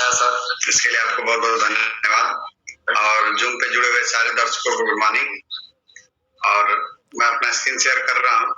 बताया सर, इसके लिए आपको बहुत बहुत धन्यवाद। और जूम पे जुड़े हुए सारे दर्शकों को गुड मॉर्निंग। और मैं अपना स्क्रीन शेयर कर रहा हूँ।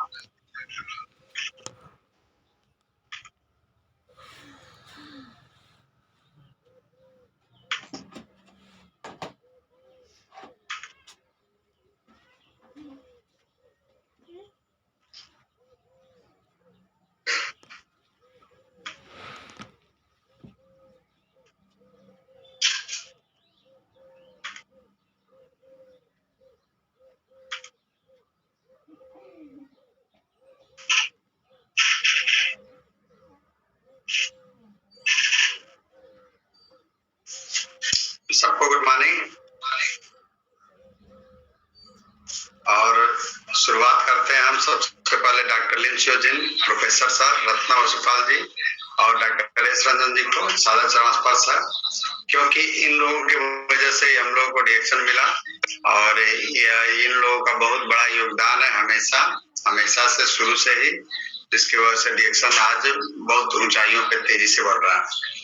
सबको गुड मॉर्निंग। और शुरुआत करते हैं हम सबसे पहले डॉक्टर लिन शियोजिन, प्रोफेसर सर, रत्ना वसुपाल जी और डॉक्टर एस रंजन जी को सादर चरण स्पर्श है, क्योंकि इन लोगों की वजह से हम लोगों को रिएक्शन मिला। और इन लोगों का बहुत बड़ा योगदान है हमेशा से, शुरू से ही, जिसकी वजह से रिएक्शन आज बहुत ऊंचाइयों पे तेजी से बढ़ रहा है।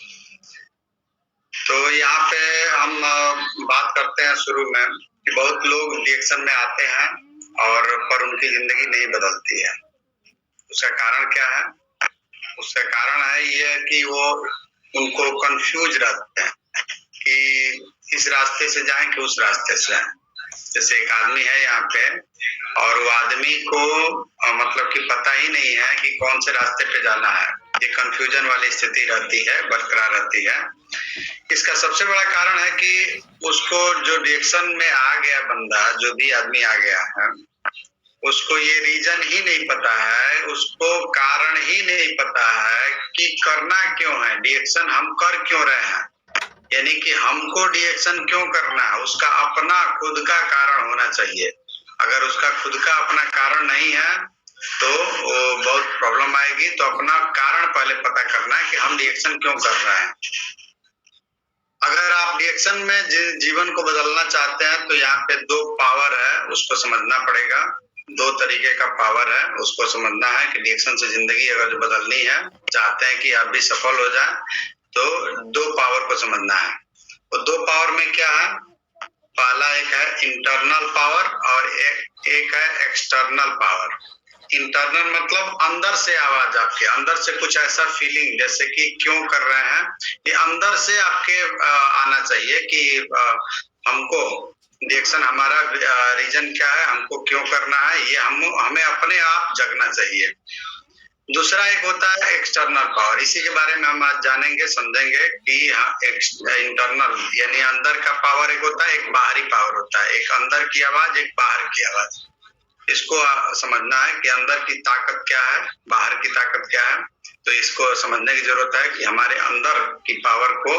तो यहाँ पे हम बात करते हैं शुरू में कि बहुत लोग रिएक्शन में आते हैं और पर उनकी जिंदगी नहीं बदलती है। उसका कारण क्या है? उसका कारण है ये कि वो उनको कंफ्यूज रहते हैं कि इस रास्ते से जाएं कि उस रास्ते से जाएं। जैसे एक आदमी है यहाँ पे और वो आदमी को मतलब कि पता ही नहीं है कि कौन से रास्ते पे जाना है। ये कंफ्यूजन वाली स्थिति रहती है, बरकरार रहती है। इसका सबसे बड़ा कारण है कि उसको जो रिएक्शन में आ गया बंदा, जो भी आदमी आ गया है, उसको ये रीजन ही नहीं पता है, उसको कारण ही नहीं पता है कि करना क्यों है, रिएक्शन हम कर क्यों रहे हैं, यानी कि हमको रिएक्शन क्यों करना है। उसका अपना खुद का कारण होना चाहिए। अगर उसका खुद का अपना कारण नहीं है तो वो बहुत प्रॉब्लम आएगी। तो अपना कारण पहले पता करना है कि हम रिएक्शन क्यों कर रहे हैं। अगर आप रिएक्शन में जीवन को बदलना चाहते हैं तो यहाँ पे दो पावर है, उसको समझना पड़ेगा। दो तरीके का पावर है, उसको समझना है कि रिएक्शन से जिंदगी अगर जो बदलनी है, चाहते हैं कि आप भी सफल हो जाए, तो दो पावर को समझना है। वो दो पावर में क्या है? पहला एक है इंटरनल पावर और एक है एक्सटर्नल पावर। इंटरनल मतलब अंदर से आवाज, आपके अंदर से कुछ ऐसा फीलिंग, जैसे कि क्यों कर रहे हैं, ये अंदर से आपके आना चाहिए कि हमको रिएक्शन, हमारा रीजन क्या है, हमको क्यों करना है, ये हमें अपने आप जगना चाहिए। दूसरा एक होता है एक्सटर्नल पावर। इसी के बारे में हम आज जानेंगे, समझेंगे कि इंटरनल यानी अंदर का पावर एक होता है, एक बाहरी पावर होता है। एक अंदर की आवाज, एक बाहर की आवाज। इसको समझना है कि अंदर की ताकत क्या है, बाहर की ताकत क्या है। तो इसको समझने की जरूरत है कि हमारे अंदर की पावर को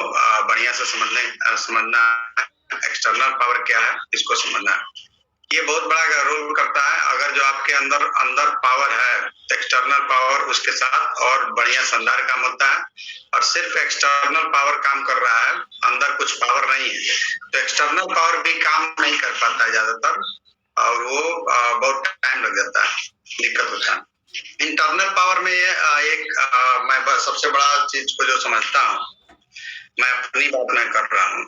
बढ़िया से समझना है। एक्सटर्नल पावर क्या है, इसको समझना है। ये बहुत बड़ा रोल करता है। अगर जो आपके अंदर पावर है, एक्सटर्नल पावर उसके साथ और बढ़िया शानदार काम होता है। और सिर्फ एक्सटर्नल पावर काम कर रहा है, अंदर कुछ पावर नहीं है, तो एक्सटर्नल पावर भी काम नहीं कर पाता है ज्यादातर, और वो बहुत टाइम लग जाता है, दिक्कत होता है। इंटरनल पावर में ये मैं सबसे बड़ा चीज को जो समझता हूँ, मैं अपनी बात में कर रहा हूँ,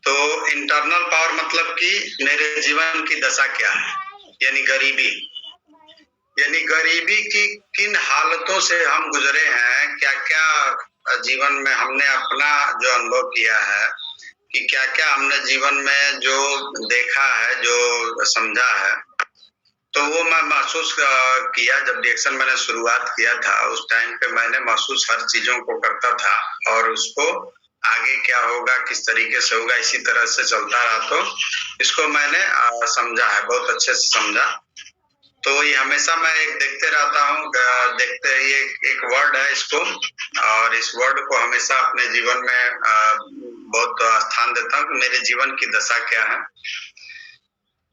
तो इंटरनल पावर मतलब कि मेरे जीवन की दशा क्या है, यानी गरीबी की किन हालतों से हम गुजरे हैं, क्या क्या जीवन में हमने अपना जो अनुभव किया है, कि क्या क्या हमने जीवन में जो देखा है, जो समझा है, तो वो मैं महसूस किया। जब रिएक्शन मैंने शुरुआत किया था, उस टाइम पे मैंने महसूस हर चीजों को करता था, और उसको आगे क्या होगा, किस तरीके से होगा, इसी तरह से चलता रहा। तो इसको मैंने समझा है, बहुत अच्छे से समझा। तो ये हमेशा मैं एक देखते रहता हूँ, ये एक वर्ड है इसको, और इस वर्ड को हमेशा अपने जीवन में बहुत स्थान देता हूँ कि मेरे जीवन की दशा क्या है।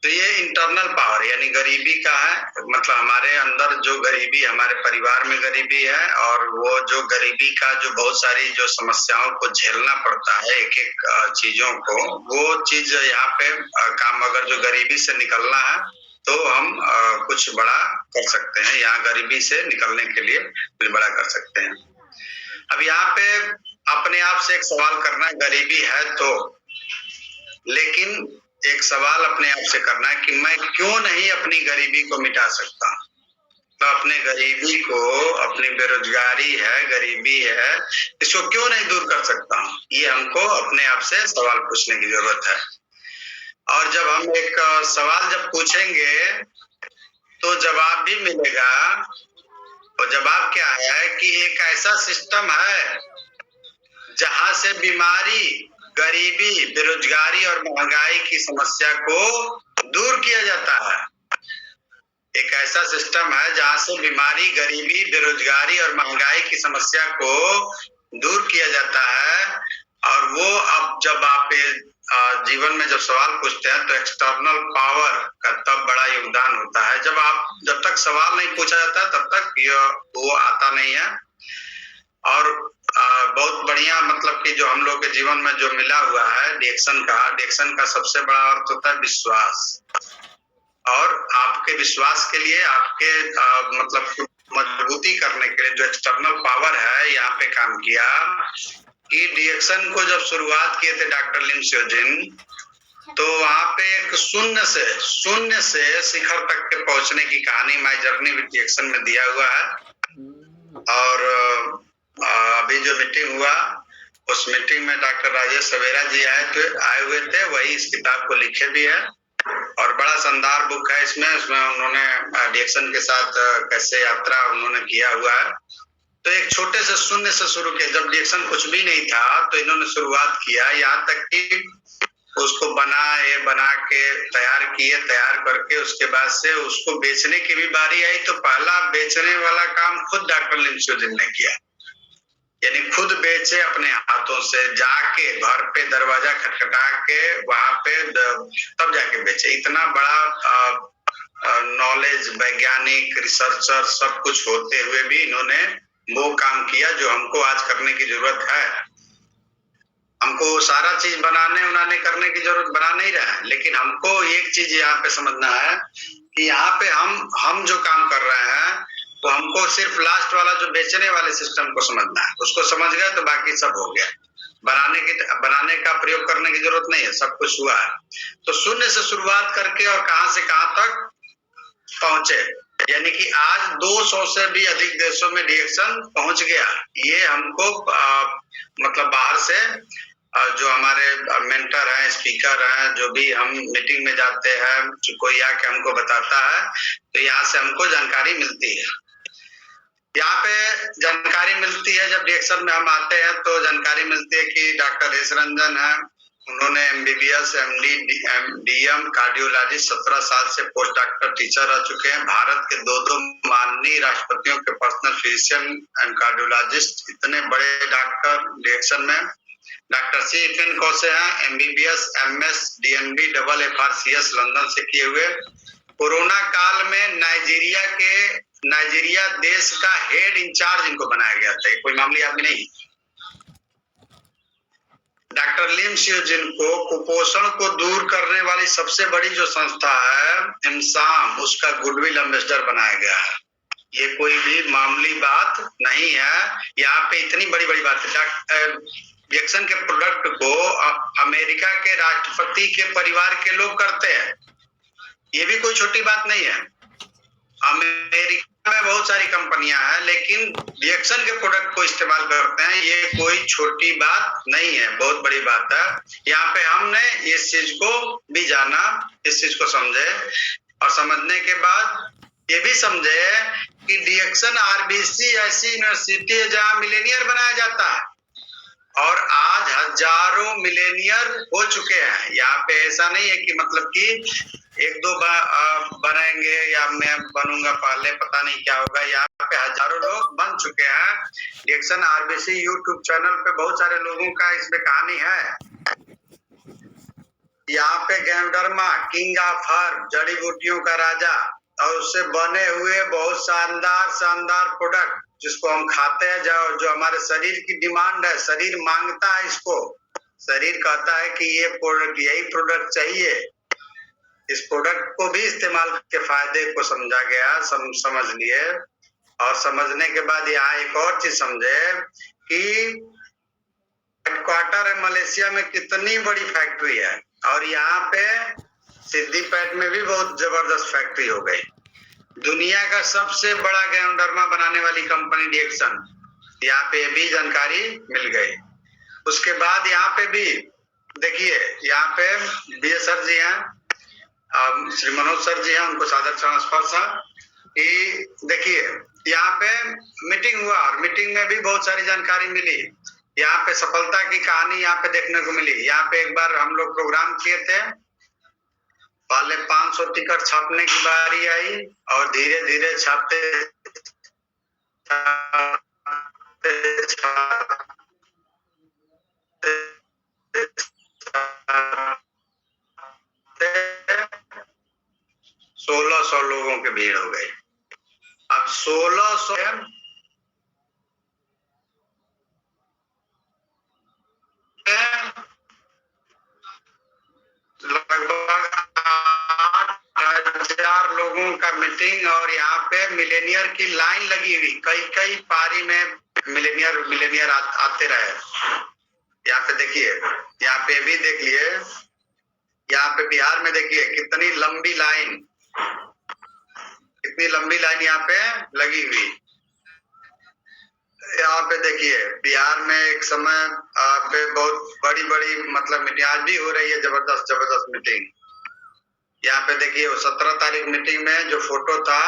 तो ये इंटरनल पावर यानी गरीबी का है, मतलब हमारे अंदर जो गरीबी, हमारे परिवार में गरीबी है, और वो जो गरीबी का जो बहुत सारी जो समस्याओं को झेलना पड़ता है, एक एक चीजों को, वो चीज यहाँ पे काम, अगर जो गरीबी से निकलना है तो हम कुछ बड़ा कर सकते हैं। यहाँ गरीबी से निकलने के लिए कुछ बड़ा कर सकते हैं। अब यहाँ पे अपने आप से एक सवाल करना है, गरीबी है तो, लेकिन एक सवाल अपने आप से करना है कि मैं क्यों नहीं अपनी गरीबी को मिटा सकता। तो अपने गरीबी को, अपनी बेरोजगारी है, गरीबी है, इसको क्यों नहीं दूर कर सकता हूँ। ये हमको अपने आप से सवाल पूछने की जरूरत है। और जब हम एक सवाल जब पूछेंगे तो जवाब भी मिलेगा। और जवाब क्या है कि एक ऐसा सिस्टम है जहां से बीमारी, गरीबी, बेरोजगारी और महंगाई की समस्या को दूर किया जाता है। एक ऐसा सिस्टम है जहां से बीमारी, गरीबी, बेरोजगारी और महंगाई की समस्या को दूर किया जाता है। और वो अब जब आप जीवन में जब सवाल पूछते हैं तो एक्सटर्नल पावर का तब बड़ा योगदान होता है। जब तक सवाल नहीं पूछा जाता तब तक वो आता नहीं है। और बहुत बढ़िया, मतलब कि जो हम लोग के जीवन में जो मिला हुआ है डिएक्शन का सबसे बड़ा अर्थ होता है विश्वास। और आपके विश्वास के लिए, आपके मतलब मजबूती करने के लिए जो एक्सटर्नल पावर है यहाँ पे काम किया कि डिएक्शन को जब शुरुआत किए थे डॉक्टर लिम श्योजिन, तो वहां पे एक शून्य से शिखर तक के पहुंचने की कहानी माय जर्नी विद डिएक्शन में दिया हुआ है। और अभी जो मीटिंग हुआ उस मीटिंग में डॉक्टर राजेश सवेरा जी आए हुए थे, वही इस किताब को लिखे भी है। और बड़ा शानदार बुक है। इसमें उन्होंने डिएक्शन के साथ कैसे यात्रा उन्होंने किया हुआ है। तो एक छोटे से शून्य से शुरू किया। जब डिएक्शन कुछ भी नहीं था तो इन्होंने शुरुआत किया, यहाँ तक कि उसको बना के तैयार करके उसके बाद से उसको बेचने की भी बारी आई तो पहला बेचने वाला काम खुद डॉक्टर लिम श्योजिन ने किया। यानी खुद बेचे, अपने हाथों से जाके घर पे दरवाजा खटखटा के वहां पे तब जाके बेचे। इतना बड़ा नॉलेज, वैज्ञानिक, रिसर्चर सब कुछ होते हुए भी इन्होंने वो काम किया जो हमको आज करने की जरूरत है। हमको सारा चीज बनाने करने की जरूरत बना नहीं रहा है, लेकिन हमको एक चीज यहाँ पे समझना है कि यहाँ पे हम जो काम कर रहे हैं तो हमको सिर्फ लास्ट वाला जो बेचने वाले सिस्टम को समझना है। उसको समझ गए तो बाकी सब हो गया। बनाने का प्रयोग करने की जरूरत नहीं है, सब कुछ हुआ है। तो शून्य से शुरुआत करके और कहां से कहां तक पहुंचे, यानी कि आज 200 से भी अधिक देशों में डिएक्शन पहुंच गया। ये हमको मतलब बाहर से जो हमारे मेंटर हैं, स्पीकर हैं, जो भी हम मीटिंग में जाते हैं, कोई आके हमको बताता है तो यहाँ से हमको जानकारी मिलती है। यहाँ पे जानकारी मिलती है, जब डिएक्शन में हम आते हैं तो जानकारी मिलती है कि डॉक्टर एस रंजन है, उन्होंने एमबीबीएस, एमडी, डीएम, कार्डियोलॉजिस्ट 17 साल से पोस्ट डॉक्टर टीचर रह चुके हैं। भारत के दो माननीय राष्ट्रपतियों के पर्सनल फिजिशियन एंड कार्डियोलॉजिस्ट, इतने बड़े डॉक्टर डिएक्शन में। डॉक्टर सी इथिन कौसे हैं, MBBS, MS, DNB, double FRCS London से किए हुए। कोरोना काल में नाइजीरिया देश का हेड इंचार्ज इनको बनाया गया था, कोई मामूली आदमी नहीं। डॉक्टर लिम श्योजिन को कुपोषण को दूर करने वाली सबसे बड़ी जो संस्था है इमसाम, उसका गुडविल एम्बेसडर बनाया गया है। ये कोई भी मामूली बात नहीं है। यहाँ पे इतनी बड़ी बड़ी बात है। डिएक्शन के प्रोडक्ट को अमेरिका के राष्ट्रपति के परिवार के लोग करते हैं, ये भी कोई छोटी बात नहीं है। अमेरिका में बहुत सारी कंपनियां हैं लेकिन डिएक्शन के प्रोडक्ट को इस्तेमाल करते हैं, ये कोई छोटी बात नहीं है, बहुत बड़ी बात है। यहाँ पे हमने इस चीज को भी जाना, इस चीज को समझे, और समझने के बाद ये भी समझे कि डिएक्शन आरबीसी ऐसी यूनिवर्सिटी है जहां मिलेनियर बनाया जाता है और आज हजारों मिलेनियर हो चुके हैं। यहाँ पे ऐसा नहीं है कि मतलब कि एक दो बनेंगे या मैं बनूंगा पहले, पता नहीं क्या होगा। यहाँ पे हजारों लोग बन चुके हैं। डिएक्शन आरबीसी यूट्यूब चैनल पे बहुत सारे लोगों का इसमें कहानी है। यहाँ पे गैंडरमा, किंग ऑफ हर्ब, जड़ी बूटियों का राजा, और उससे बने हुए बहुत शानदार प्रोडक्ट जिसको हम खाते हैं, जो हमारे शरीर की डिमांड है, शरीर मांगता है इसको। शरीर कहता है कि ये प्रोडक्ट, यही प्रोडक्ट चाहिए। इस प्रोडक्ट को भी इस्तेमाल के फायदे को समझा गया, समझ लिए। और समझने के बाद यहाँ एक और चीज समझे कि हेडक्वार्टर है मलेशिया में, कितनी बड़ी फैक्ट्री है। और यहाँ पे सिद्दीपेट में भी बहुत जबरदस्त फैक्ट्री हो गई। दुनिया का सबसे बड़ा गैंडरमा बनाने वाली कंपनी डिएक्सन, यहाँ पे भी जानकारी मिल गई। उसके बाद यहाँ पे भी देखिए, यहाँ पे बी सर जी हैं, श्री मनोज सर जी हैं, उनको सादर ट्रांसफर कि देखिए यहाँ पे मीटिंग हुआ और मीटिंग में भी बहुत सारी जानकारी मिली। यहाँ पे सफलता की कहानी यहाँ पे देखने को मिली। यहाँ पे एक बार हम लोग प्रोग्राम किए थे, पहले 500 टिकट छापने की बारी आई और धीरे धीरे छापते छापते छापते 1600 लोगों की भीड़ हो गई। अब 1600 लगभग 8,000 लोगों का मीटिंग, और यहाँ पे मिलेनियर की लाइन लगी हुई, कई कई पारी में मिलेनियर आते रहे। यहाँ पे देखिए, यहाँ पे भी देख लिए, यहाँ पे बिहार में देखिए कितनी लंबी लाइन, कितनी लंबी लाइन यहाँ पे लगी हुई। यहाँ पे देखिए बिहार में एक समय पे बहुत बड़ी बड़ी मतलब मीटिंग आज भी हो रही है, जबरदस्त जबरदस्त मीटिंग। यहाँ पे देखिए 17 तारीख मीटिंग में जो फोटो था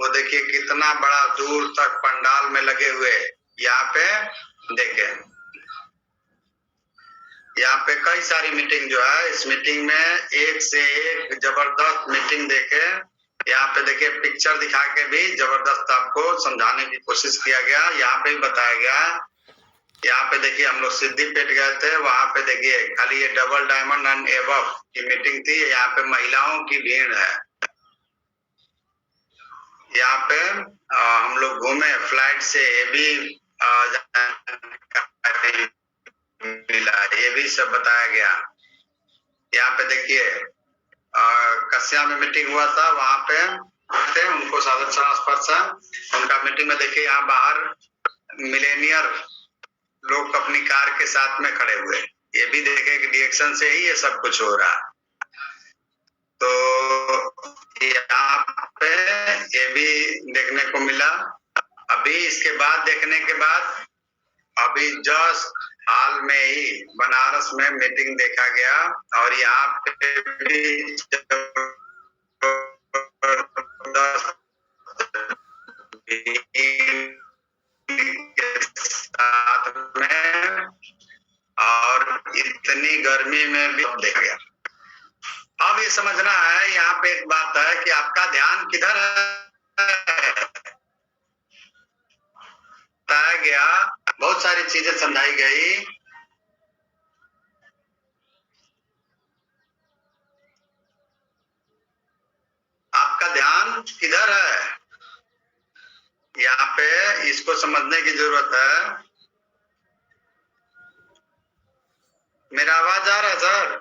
वो देखिए कितना बड़ा दूर तक पंडाल में लगे हुए। यहाँ पे देखे, यहाँ पे कई सारी मीटिंग जो है, इस मीटिंग में एक से एक जबरदस्त मीटिंग देखे। यहाँ पे देखिए पिक्चर दिखा के भी जबरदस्त आपको समझाने की कोशिश किया गया। यहाँ पे भी बताया गया। यहाँ पे देखिए हम लोग सिद्दीपेट गए थे, वहां पे देखिए खाली ये डबल डायमंड एंड एबव की मीटिंग थी। यहाँ पे महिलाओं की भीड़ है। यहाँ पे हम लोग घूमे फ्लाइट से, ये भी मिला, ये भी सब बताया गया। यहाँ पे देखिए कस्या में मीटिंग हुआ था, वहां पे उनको सादर ट्रांसफर था। उनका मीटिंग में देखिए यहाँ बाहर मिलेनियर लोग अपनी कार के साथ में खड़े हुए, ये भी देखे कि डिएक्शन से ही ये सब कुछ हो रहा। तो यहाँ पे ये भी देखने को मिला। अभी इसके बाद देखने के बाद अभी जस्ट हाल में ही बनारस में मीटिंग देखा गया, और यहाँ पे भी साथ में और इतनी गर्मी में भी देखा गया। अब ये समझना है, यहाँ पे एक बात है कि आपका ध्यान किधर है। बताया गया, बहुत सारी चीजें समझाई गई। आपका ध्यान किधर है, यहाँ पे इसको समझने की जरूरत है। मेरा आवाज आ रहा है सर?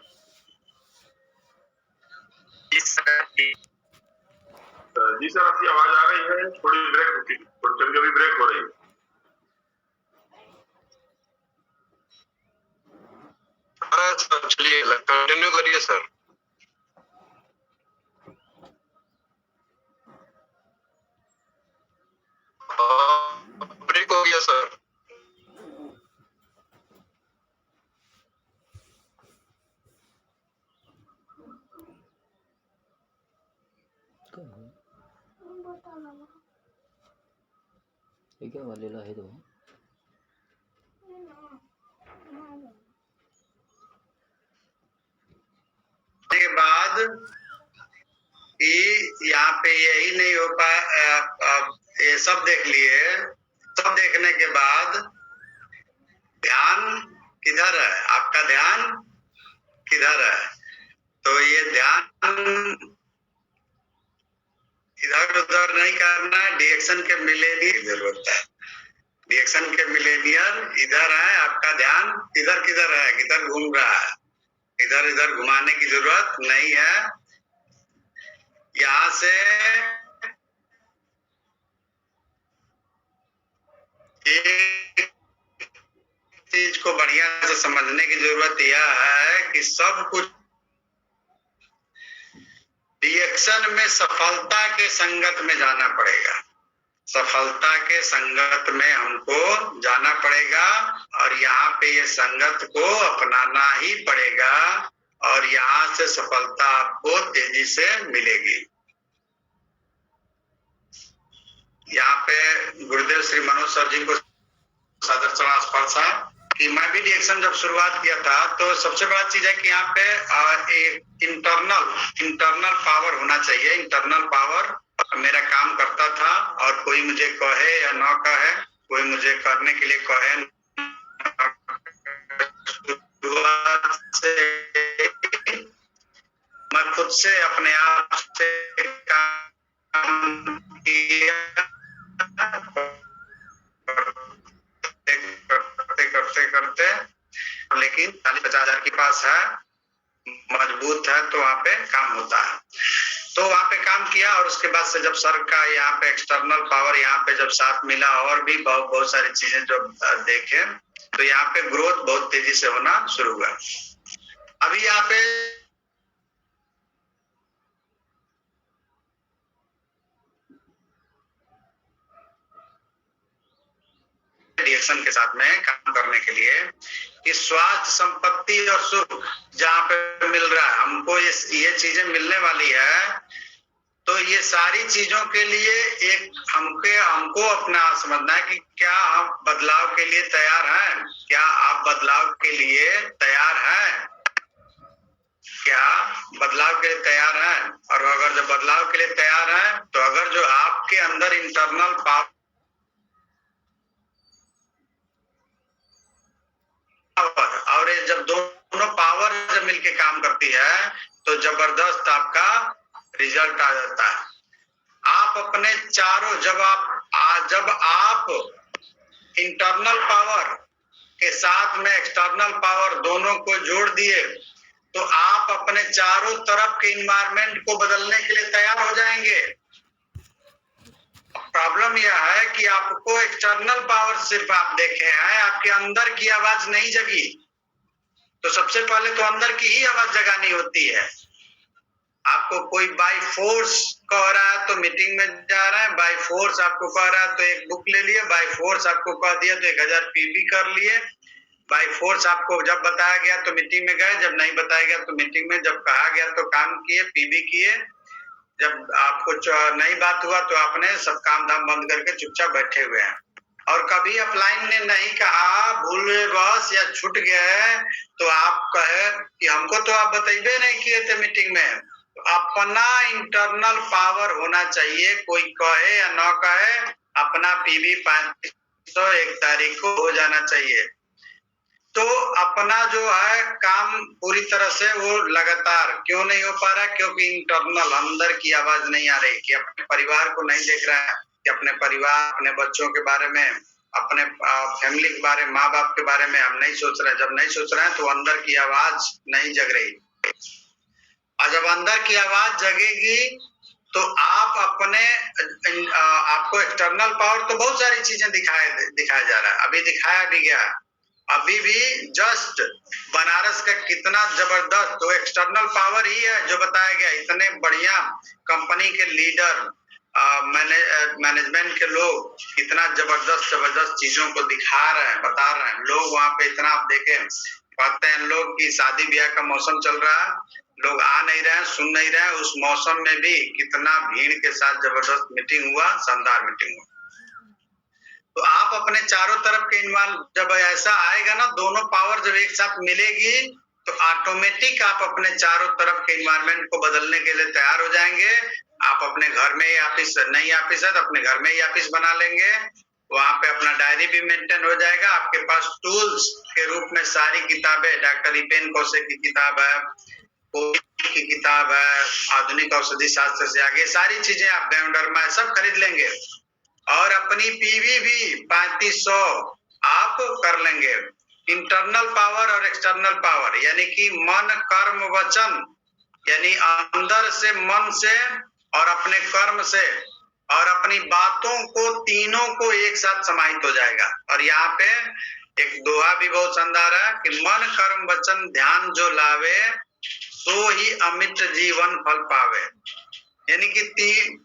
जी सर, आपकी आवाज आ रही है, थोड़ी ब्रेक होती है, कभी कभी ब्रेक हो रही है। चलिए कंटिन्यू करिए सर। ब्रेक हो गया सर। क्या वालेला है तो के बाद यहाँ पे यही नहीं हो पाया, ये सब देख लिए। सब देखने के बाद ध्यान किधर है, आपका ध्यान किधर है? तो ये ध्यान इधर उधर नहीं करना, डिएक्शन के मिलेनियर जरूरत है। डिएक्शन के मिलेनियर इधर है, आपका ध्यान इधर किधर है, किधर घूम रहा है? इधर इधर घुमाने की जरूरत नहीं है। यहाँ से एक चीज को बढ़िया से समझने की जरूरत यह है कि सब कुछ रिएक्शन में सफलता के संगत में जाना पड़ेगा। सफलता के संगत में हमको जाना पड़ेगा और यहाँ पे ये संगत को अपनाना ही पड़ेगा और यहाँ से सफलता आपको तेजी से मिलेगी। यहाँ पे गुरुदेव श्री मनोज सर जी को सादर चरण स्पर्श है कि मैं भी रिएक्शन जब शुरुआत किया था तो सबसे बड़ा चीज है कि यहाँ पे एक इंटरनल पावर होना चाहिए। इंटरनल पावर मेरा काम करता था और कोई मुझे कहे या न कहे, कोई मुझे करने के लिए कहे से मैं खुद से अपने आप से काम किया, करते लेकिन 40-50 हजार के पास है, मजबूत है तो वहाँ पे काम होता है। तो वहाँ पे काम किया और उसके बाद से जब सर का यहाँ पे एक्सटर्नल पावर यहाँ पे जब साथ मिला और भी बहुत सारी चीजें जो देखे तो यहाँ पे ग्रोथ बहुत तेजी से होना शुरू हुआ। अभी यहाँ पे रिएक्शन के साथ में काम करने के लिए कि स्वास्थ्य, संपत्ति और सुख जहाँ पे मिल रहा है हमको, ये चीजें मिलने वाली है। तो ये सारी चीजों के लिए एक हमको अपना समझना है कि क्या हम बदलाव के लिए तैयार हैं? क्या आप बदलाव के लिए तैयार हैं? क्या बदलाव के लिए तैयार हैं? और अगर जो बदलाव के लिए तैयार हैं तो अगर जो आपके अंदर इंटरनल पावर और ये जब दोनों पावर जब मिलके काम करती है तो जबरदस्त आपका रिजल्ट आ जाता है। आप अपने चारों जब आप इंटरनल पावर के साथ में एक्सटर्नल पावर दोनों को जोड़ दिए तो आप अपने चारों तरफ के इन्वायरमेंट को बदलने के लिए तैयार हो जाएंगे। प्रॉब्लम यह है कि आपको एक्सटर्नल पावर सिर्फ आप देखे हैं, आपके अंदर की आवाज नहीं जगी। तो सबसे पहले तो अंदर की ही आवाज जगानी होती है। आपको कोई बाय फोर्स कह रहा है तो मीटिंग में जा रहे हैं, बाय फोर्स आपको कह रहा है तो एक बुक ले लिए, बाय फोर्स आपको कह दिया तो 1000 पीबी कर लिए, बाय फोर्स आपको जब बताया गया तो मीटिंग में गए, जब नहीं बताया गया तो मीटिंग में, जब कहा गया तो काम किए, पीबी किए, जब आपको नहीं बात हुआ तो आपने सब काम धाम बंद करके चुपचाप बैठे हुए हैं। और कभी अपलाइन ने नहीं कहा, भूल बस या छूट गए तो आप कहे कि हमको तो आप बताइए नहीं किए थे मीटिंग में। तो अपना इंटरनल पावर होना चाहिए, कोई कहे या न कहे अपना पीबी 501 तारीख को हो जाना चाहिए। तो अपना जो है काम पूरी तरह से वो लगातार क्यों नहीं हो पा रहा है? क्योंकि इंटरनल अंदर की आवाज नहीं आ रही कि अपने परिवार को नहीं देख रहा है, कि अपने परिवार, अपने बच्चों के बारे में, अपने फैमिली के बारे में, माँ बाप के बारे में हम नहीं सोच रहे। जब नहीं सोच रहे हैं तो अंदर की आवाज नहीं जग रही। और जब अंदर की आवाज जगेगी तो आप अपने आपको एक्सटर्नल पावर तो बहुत सारी चीजें दिखाया जा रहा है, अभी दिखाया भी गया। अभी भी जस्ट बनारस का कितना जबरदस्त तो एक्सटर्नल पावर ही है जो बताया गया। इतने बढ़िया कंपनी के लीडर, मैनेजमेंट के लोग कितना जबरदस्त चीजों को दिखा रहे हैं, बता रहे हैं। लोग वहां पे इतना आप देखें, कहते हैं लोग की शादी ब्याह का मौसम चल रहा है, लोग आ नहीं रहे हैं, सुन नहीं रहे हैं। उस मौसम में भी कितना भीड़ के साथ जबरदस्त मीटिंग हुआ, शानदार मीटिंग हुआ। तो आप अपने चारों तरफ के जब ऐसा आएगा ना, दोनों पावर जब एक साथ मिलेगी तो ऑटोमेटिक आप अपने चारों तरफ के इन्वायरमेंट को बदलने के लिए तैयार हो जाएंगे। आप अपने घर में ही ऑफिस, नहीं ऑफिस है तो अपने घर में ही ऑफिस बना लेंगे, वहां पे अपना डायरी भी मेंटेन हो जाएगा। आपके पास टूल्स के रूप में सारी किताबें, डॉक्टर इपेन कौशिक की किताब है, की किताब है, आधुनिक औषधि शास्त्र से आगे सारी चीजें आप डेमोडर्मा सब खरीद लेंगे और अपनी पीवी भी 3500 आप कर लेंगे। इंटरनल पावर और एक्सटर्नल पावर यानी कि मन, कर्म, वचन, यानी अंदर से, मन से और अपने कर्म से और अपनी बातों को, तीनों को एक साथ समाहित हो जाएगा। और यहाँ पे एक दोहा भी बहुत शानदार है कि मन कर्म वचन ध्यान जो लावे सो ही अमित जीवन फल पावे। यानी कि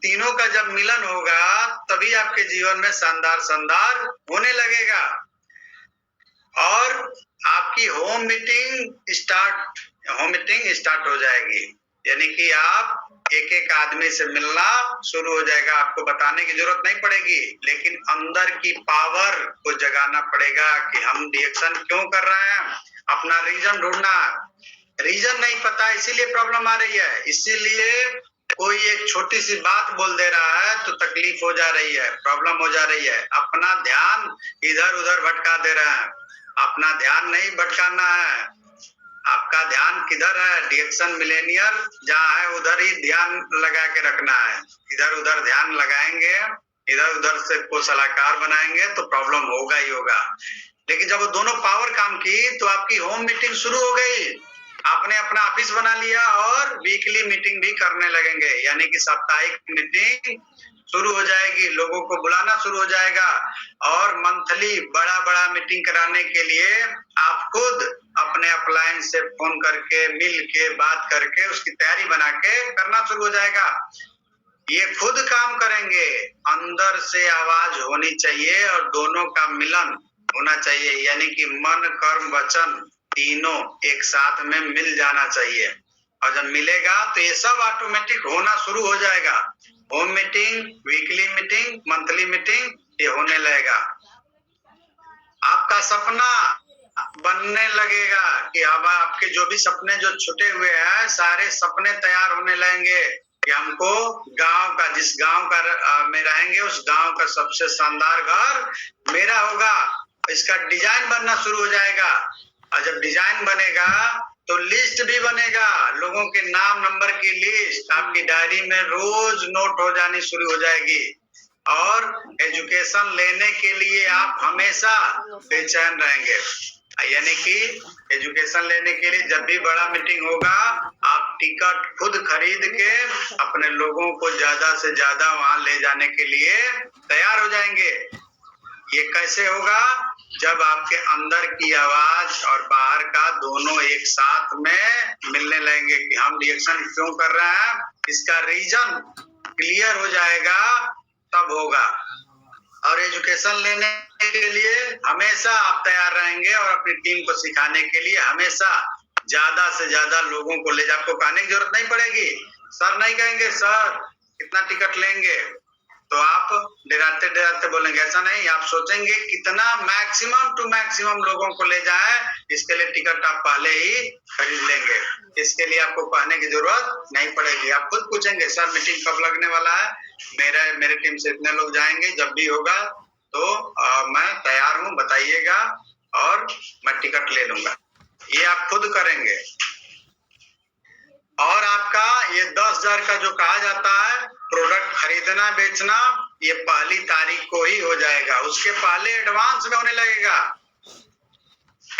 तीनों का जब मिलन होगा तभी आपके जीवन में शानदार शानदार होने लगेगा। और आपकी होम मीटिंग स्टार्ट हो जाएगी। यानी कि आप एक एक आदमी से मिलना शुरू हो जाएगा। आपको बताने की जरूरत नहीं पड़ेगी, लेकिन अंदर की पावर को जगाना पड़ेगा कि हम रिएक्शन क्यों कर रहे हैं। अपना रीजन ढूंढना। रीजन नहीं पता इसीलिए प्रॉब्लम आ रही है। इसीलिए कोई एक छोटी सी बात बोल दे रहा है तो तकलीफ हो जा रही है, प्रॉब्लम हो जा रही है। अपना ध्यान इधर उधर भटका दे रहे हैं। अपना ध्यान नहीं भटकाना है। आपका ध्यान किधर है? रिएक्शन मिलेनियर जहाँ है उधर ही ध्यान लगा के रखना है। इधर उधर ध्यान लगाएंगे, इधर उधर से को सलाहकार बनाएंगे तो प्रॉब्लम होगा ही होगा। लेकिन जब वो दोनों पावर काम की तो आपकी होम मीटिंग शुरू हो गई। आपने अपना ऑफिस बना लिया और वीकली मीटिंग भी करने लगेंगे। यानी कि साप्ताहिक मीटिंग शुरू हो जाएगी, लोगों को बुलाना शुरू हो जाएगा। और मंथली बड़ा बड़ा मीटिंग कराने के लिए आप खुद अपने अपलाइन से फोन करके मिल के बात करके उसकी तैयारी बना के करना शुरू हो जाएगा। ये खुद काम करेंगे। अंदर से आवाज होनी चाहिए और दोनों का मिलन होना चाहिए। यानी कि मन कर्म वचन तीनों एक साथ में मिल जाना चाहिए। और जब मिलेगा तो ये सब ऑटोमेटिक होना शुरू हो जाएगा। Home meeting, weekly meeting, monthly meeting ये होने लगेगा। आपका सपना बनने लगेगा कि अब आपके जो भी सपने जो छुटे हुए हैं सारे सपने तैयार होने लगेंगे कि हमको गांव का, जिस गांव का में रहेंगे उस गांव का सबसे शानदार घर मेरा होगा। इसका डिजाइन बनना शुरू हो जाएगा। और जब डिजाइन बनेगा तो लिस्ट भी बनेगा। लोगों के नाम नंबर की लिस्ट आपकी डायरी में रोज नोट हो जानी शुरू हो जाएगी। और एजुकेशन लेने के लिए आप हमेशा बेचैन रहेंगे। यानी कि एजुकेशन लेने के लिए जब भी बड़ा मीटिंग होगा आप टिकट खुद खरीद के अपने लोगों को ज्यादा से ज्यादा वहां ले जाने के लिए तैयार हो जाएंगे। ये कैसे होगा? जब आपके अंदर की आवाज और बाहर का दोनों एक साथ में मिलने लगेंगे कि हम रिएक्शन क्यों कर रहे हैं, इसका रीजन क्लियर हो जाएगा तब होगा। और एजुकेशन लेने के लिए हमेशा आप तैयार रहेंगे और अपनी टीम को सिखाने के लिए हमेशा ज्यादा से ज्यादा लोगों को ले जा। आपको कहने की जरूरत नहीं पड़ेगी। सर नहीं कहेंगे सर कितना टिकट लेंगे, तो आप डराते डराते बोलेंगे। ऐसा नहीं, आप सोचेंगे कितना मैक्सिमम टू मैक्सिमम लोगों को ले जाए, इसके लिए टिकट आप पहले ही खरीद लेंगे। इसके लिए आपको कहने की जरूरत नहीं पड़ेगी। आप खुद पूछेंगे सर मीटिंग कब लगने वाला है, मेरे टीम से इतने लोग जाएंगे, जब भी होगा तो मैं तैयार हूँ, बताइएगा और मैं टिकट ले लूंगा। ये आप खुद करेंगे। और आपका ये 10,000 का जो कहा जाता है प्रोडक्ट खरीदना बेचना, ये पहली तारीख को ही हो जाएगा। उसके पहले एडवांस में होने लगेगा।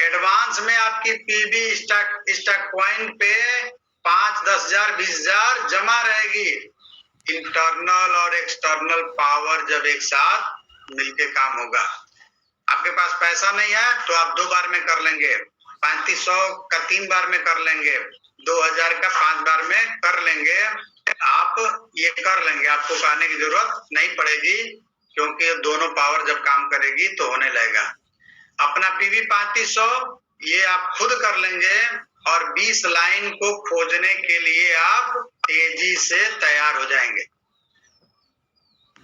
एडवांस में आपकी पीबी स्टॉक पॉइंट पे 5, 10,000, 20,000 जमा रहेगी। इंटरनल और एक्सटर्नल पावर जब एक साथ मिलके काम होगा। आपके पास पैसा नहीं है तो आप 2 बार में कर लेंगे, 3500 का 3 बार में कर लेंगे, 2,000 का 5 बार में कर लेंगे। आप ये कर लेंगे, आपको कहने की जरूरत नहीं पड़ेगी क्योंकि दोनों पावर जब काम करेगी तो होने लगेगा। अपना पीवी 3500 ये आप खुद कर लेंगे और 20 लाइन को खोजने के लिए आप तेजी से तैयार हो जाएंगे।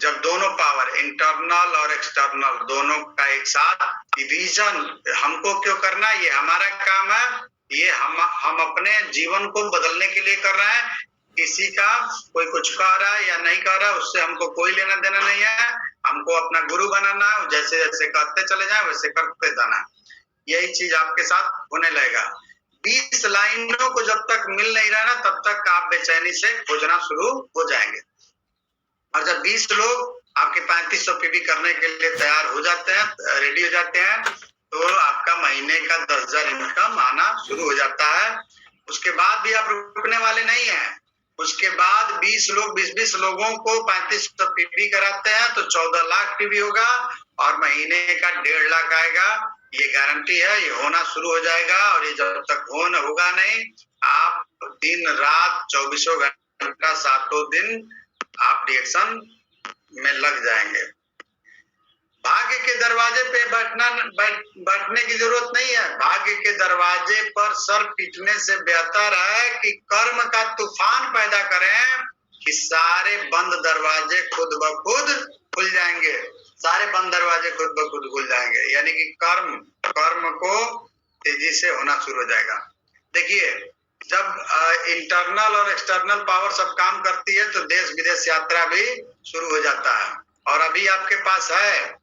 जब दोनों पावर इंटरनल और एक्सटर्नल दोनों का एक साथ डिवीजन, हमको क्यों करना, ये हमारा काम है, ये हम अपने जीवन को बदलने के लिए कर रहे हैं। किसी का कोई कुछ कह रहा है या नहीं कह रहा है उससे हमको कोई लेना देना नहीं है। हमको अपना गुरु बनाना है, जैसे जैसे करते चले जाए वैसे करते जाना। यही चीज आपके साथ होने लगेगा। 20 लाइनों को जब तक मिल नहीं रहा ना तब तक आप बेचैनी से खोजना शुरू हो जाएंगे। और जब 20 लोग आपके 3500 पीवी करने के लिए तैयार हो जाते हैं, रेडी हो जाते हैं, तो आपका महीने का 10,000 इनकम आना शुरू हो जाता है। उसके बाद भी आप रुकने वाले नहीं हैं। उसके बाद 20 लोग 20 लोगों को 3500 पीवी कराते हैं तो 14 लाख पीवी होगा और महीने का 1.5 लाख आएगा। ये गारंटी है, ये होना शुरू हो जाएगा। और ये जब तक होगा नहीं, आप दिन रात 24 घंटा 7 दिन आप डिएक्शन में लग जाएंगे। भाग्य के दरवाजे पे बैठने की जरूरत नहीं है। भाग्य के दरवाजे पर सर पीटने से बेहतर है कि कर्म का तूफान पैदा करें कि सारे बंद दरवाजे खुद ब खुद खुल जाएंगे। सारे बंद दरवाजे खुद ब खुद खुल जाएंगे, यानी कि कर्म को तेजी से होना शुरू हो जाएगा। देखिए, जब इंटरनल और एक्सटर्नल पावर सब काम करती है तो देश विदेश यात्रा भी शुरू हो जाता है। और अभी आपके पास है,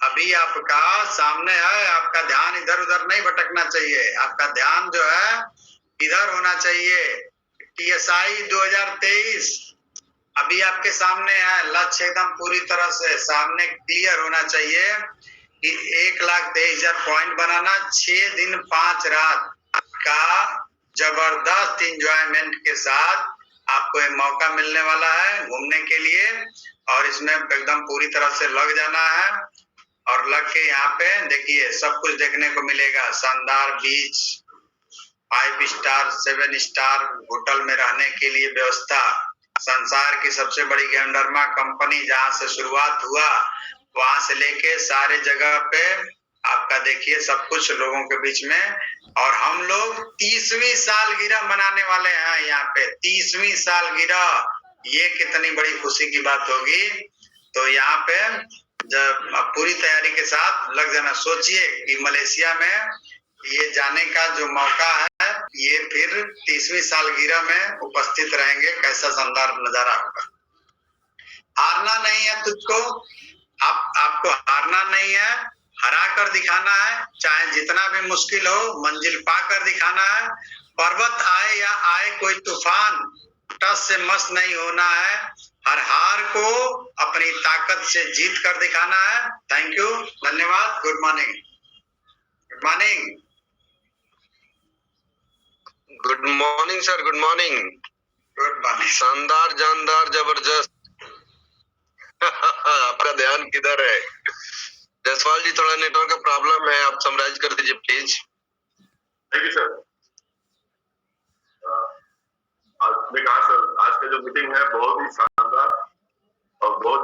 अभी आपका सामने है, आपका ध्यान इधर उधर नहीं भटकना चाहिए। आपका ध्यान जो है इधर होना चाहिए। TSI 2023 अभी आपके सामने है। लक्ष्य एकदम पूरी तरह से सामने क्लियर होना चाहिए कि 1,23,000 पॉइंट बनाना, 6 दिन 5 रात का जबरदस्त इंजॉयमेंट के साथ आपको एक मौका मिलने वाला है घूमने के लिए। और इसमें एकदम पूरी तरह से लग जाना है। और लग के यहाँ पे देखिए सब कुछ देखने को मिलेगा। शानदार बीच, 5 स्टार 7 स्टार होटल में रहने के लिए व्यवस्था, संसार की सबसे बड़ी गेमडरमा कंपनी जहाँ से शुरुआत हुआ वहां से लेके सारे जगह पे आपका देखिए सब कुछ लोगों के बीच में। और हम लोग 30वीं सालगिरह मनाने वाले हैं यहाँ पे। 30वीं सालगिरह, ये कितनी बड़ी खुशी की बात होगी। तो यहाँ पे जब पूरी तैयारी के साथ लग जाना। सोचिए कि मलेशिया में ये जाने का जो मौका है, ये फिर 30वीं सालगिरह में उपस्थित रहेंगे। कैसा शानदार नजारा होगा। हारना नहीं है तुझको, आपको हारना नहीं है, हरा कर दिखाना है। चाहे जितना भी मुश्किल हो, मंजिल पा कर दिखाना है। पर्वत आए या आए कोई तूफान, टस से मस नहीं होना है। हर हार को अपनी ताकत से जीत कर दिखाना है। थैंक यू, धन्यवाद। Good morning. Good morning. Good morning sir, good morning. Good morning. शानदार, जानदार, जबरदस्त। आपका ध्यान किधर है? जसवाल जी, थोड़ा नेटवर्क का प्रॉब्लम है, आप समराइज कर दीजिए प्लीज। Thank you sir.